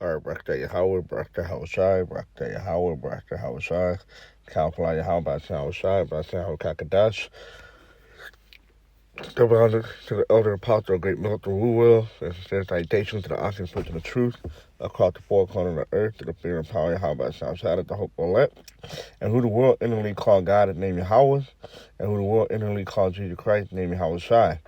All right, Brakta Yahweh, Brakta Hawashai, Brakta Yahweh, Brakta Hawashai, Kalpala Yahweh, Brakta Hawashai, Brakta Hawashai Kakadash, double honor to the elder apostle, great military who will, and sincere citation to the honest person of truth across the four corners of the earth, to the fear and power of Yahweh, Brakta Hawashai, the hope of elect, and who the world inwardly call God, his name Yahweh, and who the world inwardly call Jesus Christ, his name Yahweh Shai.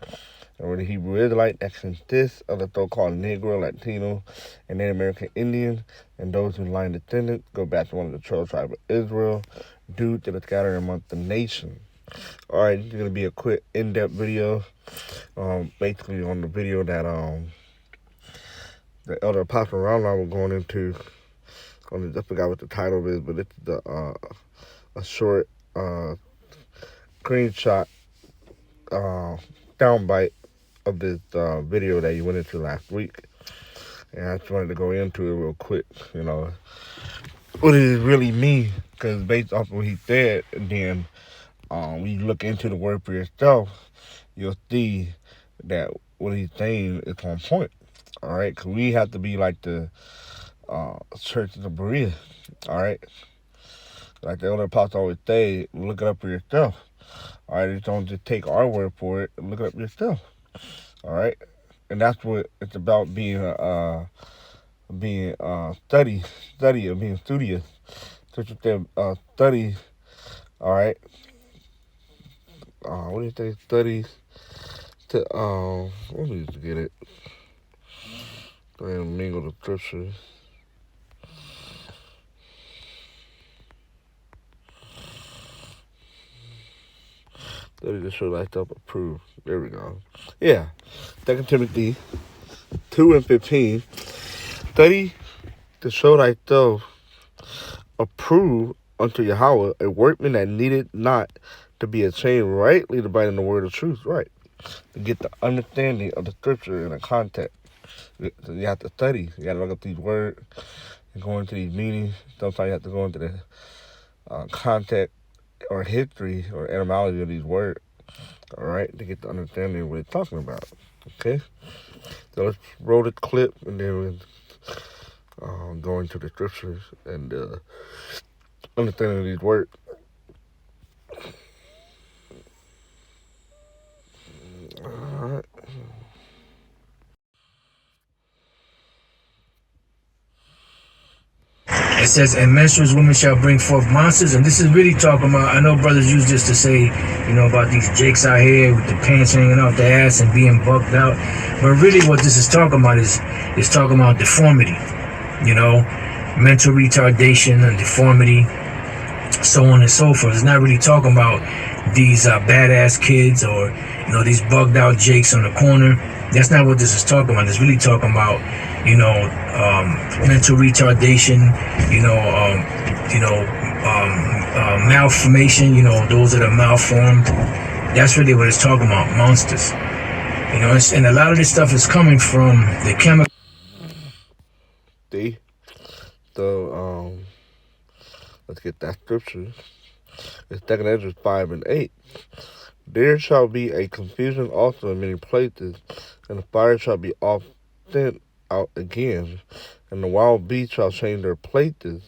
Or the Hebrew Israelite, that since this, other so-called Negro, Latino, and Native American Indian, and those whose line descendants go back to one of the 12 tribes of Israel, due to the scattering among the nation. All right, this is gonna be a quick, in-depth video, basically on the video that the Elder Apostle Ron was going into. I forgot what the title is, but it's a short screenshot soundbite of this video that you went into last week. And I just wanted to go into it real quick, what does it really mean? Because based off of what he said, then when you look into the word for yourself, you'll see that what he's saying is on point. All right, because we have to be like the church of the Berea. All right, like the elder apostle always say, look it up for yourself. All right, don't just take our word for it. Look it up yourself. All right, and that's what it's about, being study of being studious. Such as study. All right. What do you say? Study to let me just get it. Go ahead and mingle the scriptures. Study to show thyself approved. There we go. Yeah. 2 Timothy 2:15. Study to show thyself approved unto Yahweh, a workman that needed not to be ashamed, rightly dividing the word of truth. Right. To get the understanding of the scripture in the context. You have to study. You got to look up these words and go into these meanings. Sometimes you have to go into the context or history or etymology of these words, all right, to get the understanding of what it's talking about. Okay? So let's roll the clip and then we'll go into the scriptures and understanding of these words. All right. It says, and menstruous women shall bring forth monsters. And this is really talking about, I know brothers use this to say, about these jakes out here with the pants hanging off their ass and being bucked out. But really what this is talking about is talking about deformity, mental retardation and deformity, so on and so forth. It's not really talking about these badass kids or, these bugged out jakes on the corner. That's not what this is talking about. It's really talking about, mental retardation, malformation, those that are malformed. That's really what it's talking about, monsters. And a lot of this stuff is coming from the chemical. See? So, let's get that scripture. It's 2 Esdras 5:8. There shall be a confusion also in many places, and the fire shall be often out again, and the wild beasts shall change their places,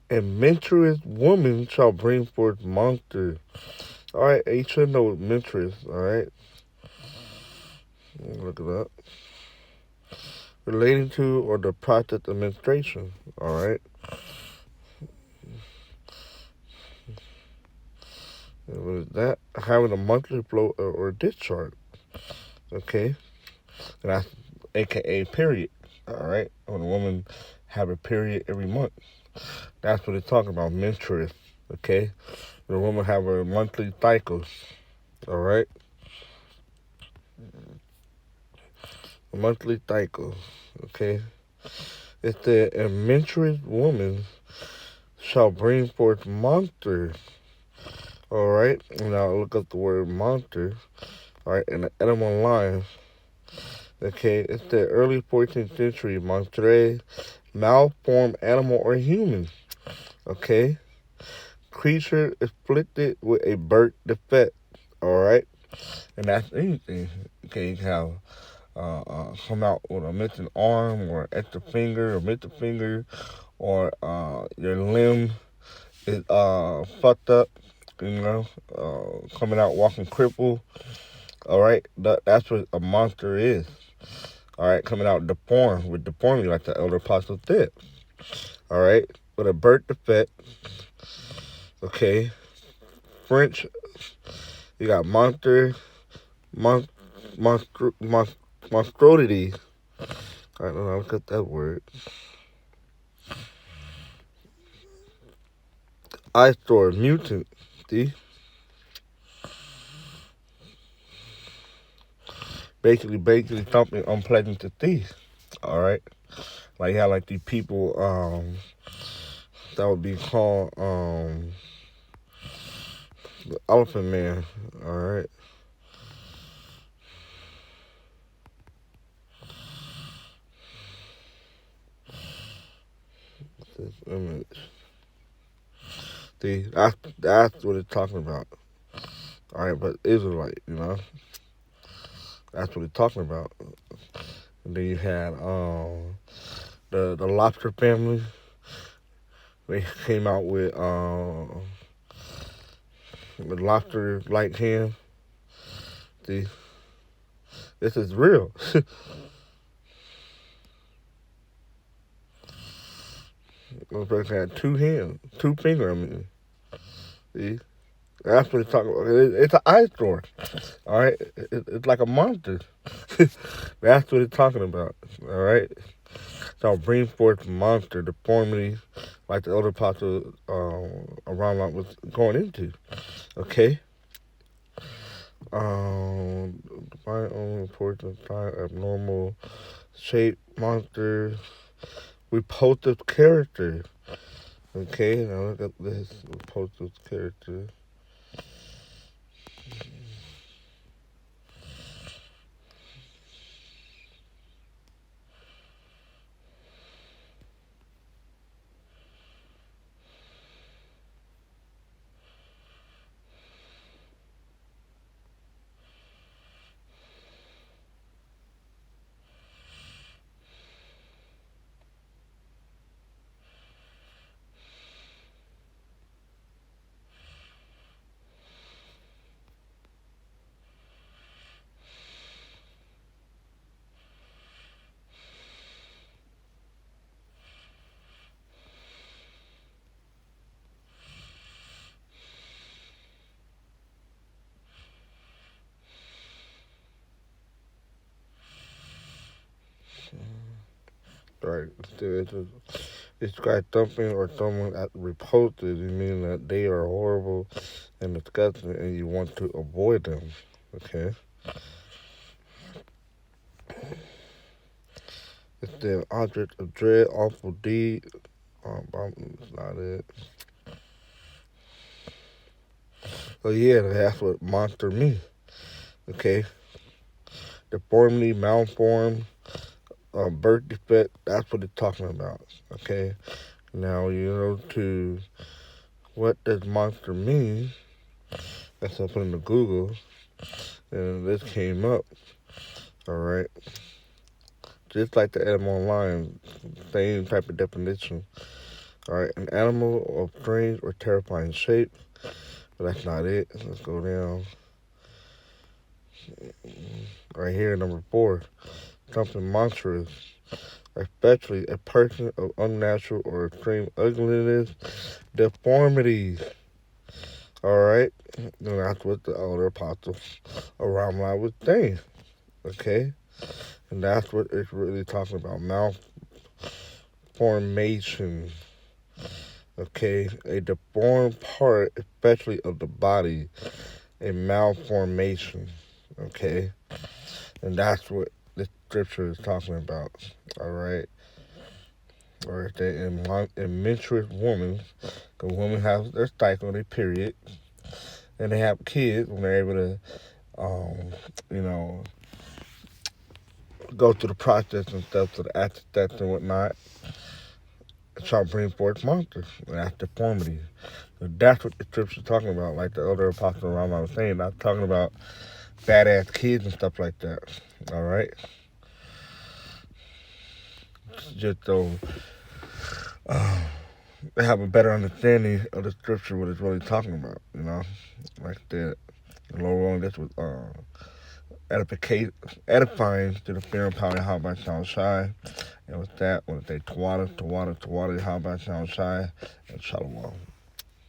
and menstruous women shall bring forth monsters. All right, you should know what menstruous. All right, look it up. Relating to or the process of menstruation. All right. And what is that? Having a monthly flow or discharge. Okay, and that's AKA period. All right, when a woman have a period every month. That's what it's talking about, menstruous. Okay, when a woman have her monthly cycles. All right, a monthly cycle. Okay, it said, a menstruous woman shall bring forth monsters. All right, now look up the word monster. All right, in the etymology line. Okay, it's the early 14th century, monstre, malformed animal or human. Okay, creature afflicted with a birth defect. All right, and that's anything. Okay, you can have come out with a missing arm or extra finger or middle finger, or your limb is fucked up, coming out walking crippled. All right, that's what a monster is. All right, coming out deformed with deformity, like the elder apostle did. All right, with a birth defect. Okay, French. You got monster, monstrosity. I don't know. Look at that word. I store mutant. See, basically something unpleasant to see. All right, like how like these people that would be called the Elephant Man. All right. This image. See, that's what it's talking about. All right, but Israelite, that's what it's talking about. And then you had the lobster family. They came out with the lobster like hand. See, this is real. One person had two hands, two fingers. I mean, see, that's what it's talking about. It's an eyesore. All right, it's like a monster. That's what it's talking about. All right. So bring forth monster deformity, like the elder apostle around lot was going into. Okay. Divine only reports of time abnormal shape monster repulsive character. Okay, now look at this repulsive character. Right, it's got thumping or someone that repulsive. You mean that they are horrible and disgusting, and you want to avoid them. Okay. It's the object of dread, awful deed. That's not it. So yeah, that's what monster means. Okay. Deformity, malformed, birth defect. That's what it's talking about. Okay. Now to what does monster mean? That's up into Google, and this came up. All right. Just like the animal online, same type of definition. All right, an animal of strange or terrifying shape. But that's not it. Let's go down. Right here, number 4. Something monstrous, especially a person of unnatural or extreme ugliness, deformities. All right, and that's what the elder apostle around line was saying. Okay, and that's what it's really talking about. Malformation. Okay, a deformed part, especially of the body, a malformation. Okay, and that's what the scripture is talking about. All right. Or they in menstruous women, because women have their cycle, their period, and they have kids when they're able to, you know, go through the process and stuff, so the ancestors and whatnot, try to bring forth monsters, and that's deformity. So that's what the scripture's talking about, like the elder apostle Rama was saying, not talking about badass kids and stuff like that. All right. just so they have a better understanding of the scripture, what it's really talking about, like that. The Lord wanted this was edifying to the fear and power of How by Sound Shy. And with that, when they to water, how by Sound Shy, and Shalom.